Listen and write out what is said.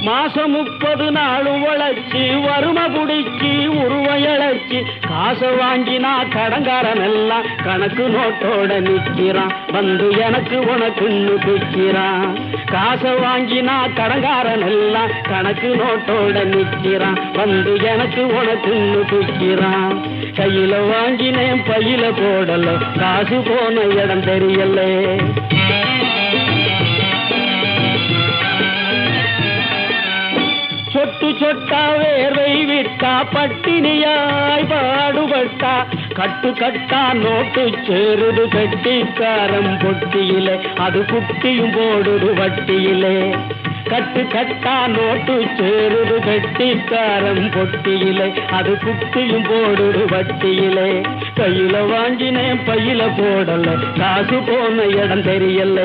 மாசம் 30 நாள் உழைச்சி வறுமை குடிச்சி உருவையழைச்சி காசை வாங்கினா கடங்காரன் எல்லாம் கணக்கு நோட்டோட நிற்கிறான். வந்து எனக்கு உனக்குன்னு பிக்கிறான். காசை வாங்கினா கடங்காரன் எல்லாம் கணக்கு நோட்டோட நிற்கிறான். வந்து எனக்கு உனக்குன்னு பிக்கிறான். கையில வாங்கினேன் பையில போடல காசு போன இடம் தெரியல. சொட்டு சொட்டா வேர்வை விட்டா பட்டினியாய் பாடுபட்டா கட்டு கட்டா நோட்டு சேருது கட்டிக்காரம் பொட்டியிலே அது குட்டியும் போடுது வட்டியிலே. கட்டு கட்டா நோட்டு சேருது கட்டிக்காரம் பொட்டியிலே அது குட்டியும் போடுது வட்டியிலே. கையில வாங்கினேன் பையில போடல காசு போன இடம் தெரியல.